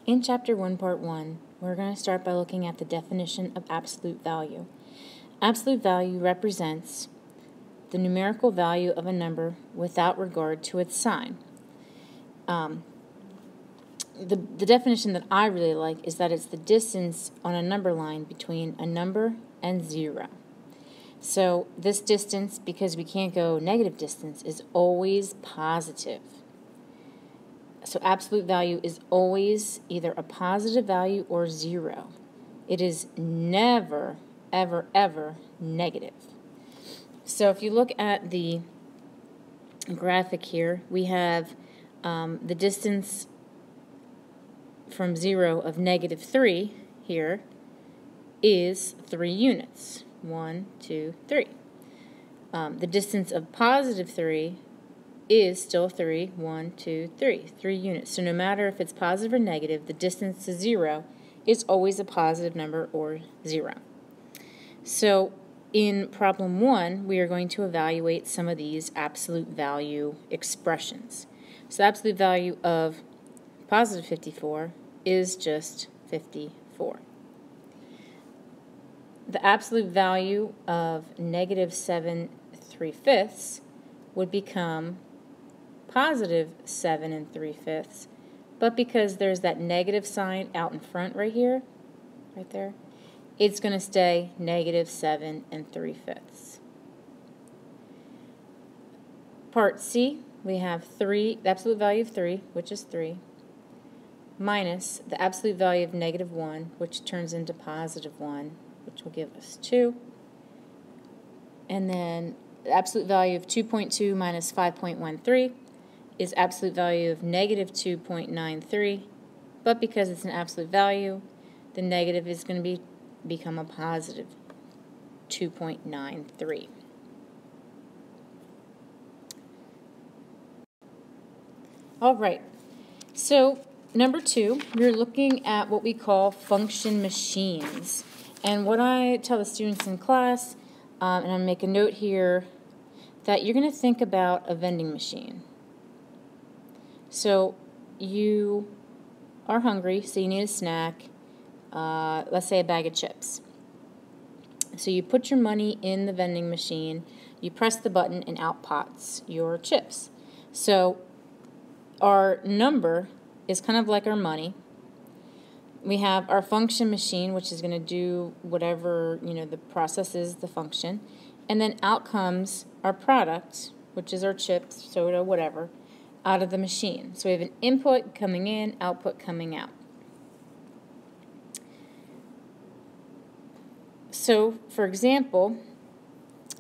In Chapter 1, Part 1, we're going to start by looking at the definition of absolute value. Absolute value represents the numerical value of a number without regard to its sign. The definition that I really like is that it's the distance on a number line between a number and 0. So this distance, because we can't go negative distance, is always positive. So absolute value is always either a positive value or 0. It is never, ever, ever negative. So if you look at the graphic here, we have the distance from 0 of -3 here is 3 units. 1, 2, 3. The distance of +3 is still 3. 1, 2, 3. 3 units. So no matter if it's positive or negative, the distance to 0 is always a positive number or 0. So in problem 1, we are going to evaluate some of these absolute value expressions. So the absolute value of positive 54 is just 54. The absolute value of -7 3/5 would become positive 7 3/5, but because there's that negative sign out in front right here, right there, it's going to stay -7 3/5. Part C, we have 3, the absolute value of 3, which is 3, minus the absolute value of -1, which turns into +1, which will give us 2. And then the absolute value of 2.2 minus 5.13 is absolute value of -2.93, but because it's an absolute value, the negative is going to become a positive 2.93. All right, so number 2, we're looking at what we call function machines. And what I tell the students in class, and I'll make a note here, that you're going to think about a vending machine. So you are hungry, so you need a snack, let's say a bag of chips. So you put your money in the vending machine, you press the button, and out pops your chips. So our number is kind of like our money. We have our function machine, which is going to do whatever, the process is, the function. And then out comes our product, which is our chips, soda, whatever, out of the machine. So we have an input coming in, output coming out. So, for example,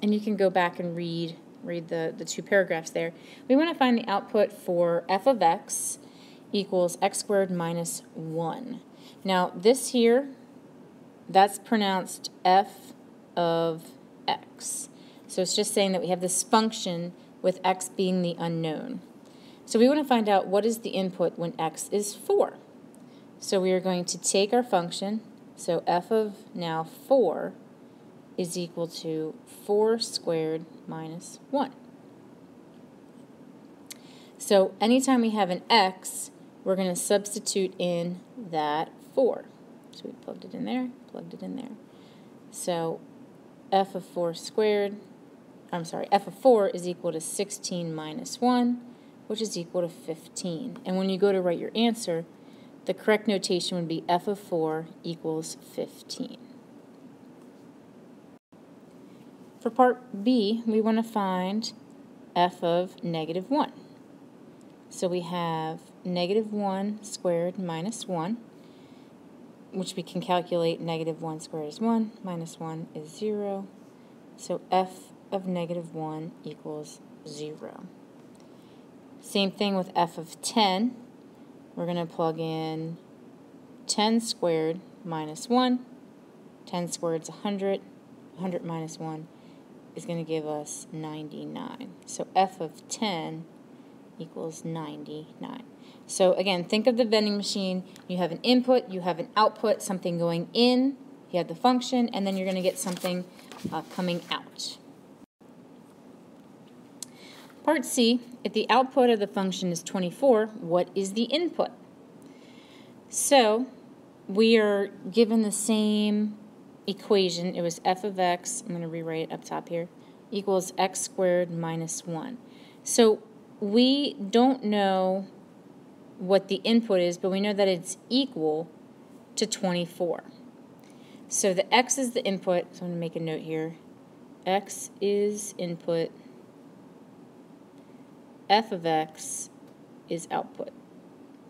and you can go back and read the 2 paragraphs there, we want to find the output for f of x equals x squared minus 1. Now, this here, that's pronounced f of x. So it's just saying that we have this function with x being the unknown. So we want to find out what is the input when x is 4. So we are going to take our function, so f of now 4 is equal to 4 squared minus 1. So anytime we have an x, we're going to substitute in that 4. So we plugged it in there, plugged it in there. So f of 4 is equal to 16 minus 1, which is equal to 15. And when you go to write your answer, the correct notation would be f of 4 equals 15. For part B, we want to find f of -1. So we have -1 squared minus 1, which we can calculate. -1 squared is 1, minus 1 is 0. So f of -1 equals 0. Same thing with f of 10. We're going to plug in 10 squared minus 1. 10 squared is 100. 100 minus 1 is going to give us 99. So f of 10 equals 99. So again, think of the vending machine. You have an input, you have an output, something going in, you have the function, and then you're going to get something coming out. Part C, if the output of the function is 24, what is the input? So we are given the same equation. It was f of x, I'm going to rewrite it up top here, equals x squared minus 1. So we don't know what the input is, but we know that it's equal to 24. So the x is the input, so I'm going to make a note here. X is input, f of x is output.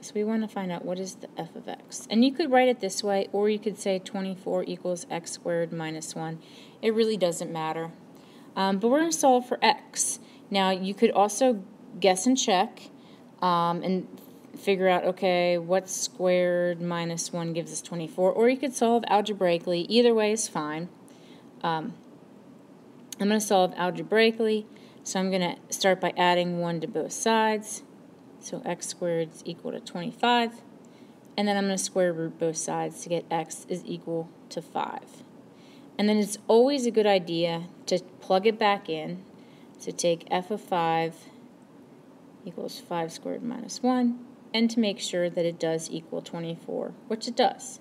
So we want to find out what is the f of x. And you could write it this way, or you could say 24 equals x squared minus 1. It really doesn't matter. But we're going to solve for x. Now you could also guess and check and figure out, okay, what squared minus 1 gives us 24, or you could solve algebraically. Either way is fine. I'm going to solve algebraically, so I'm going to start by adding 1 to both sides. So x squared is equal to 25, and then I'm going to square root both sides to get x is equal to 5. And then it's always a good idea to plug it back in. So take f of 5 equals 5 squared minus 1, and to make sure that it does equal 24, which it does.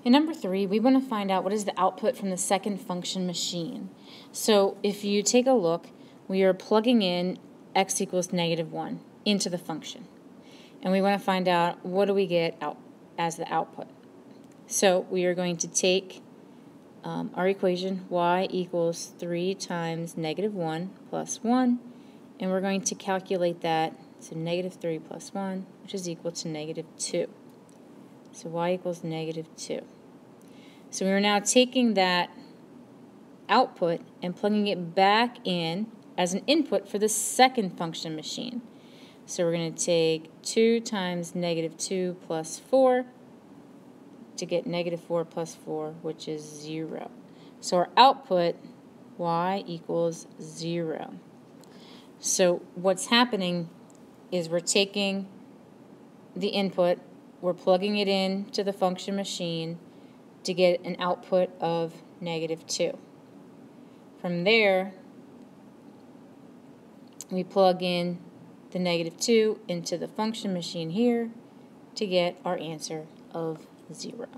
In number 3, we want to find out what is the output from the second function machine. So if you take a look, we are plugging in x equals negative 1 into the function. And we want to find out what do we get out as the output. So we are going to take our equation, y equals 3 times negative 1 plus 1, and we're going to calculate that. So negative 3 plus 1, which is equal to negative 2. So y equals negative 2. So we are now taking that output and plugging it back in as an input for the second function machine. So we're going to take 2 times negative 2 plus 4 to get negative 4 plus 4, which is 0. So our output, y equals 0. So what's happening is we're taking the input, we're plugging it in to the function machine to get an output of negative 2. From there, we plug in the negative 2 into the function machine here to get our answer of 0.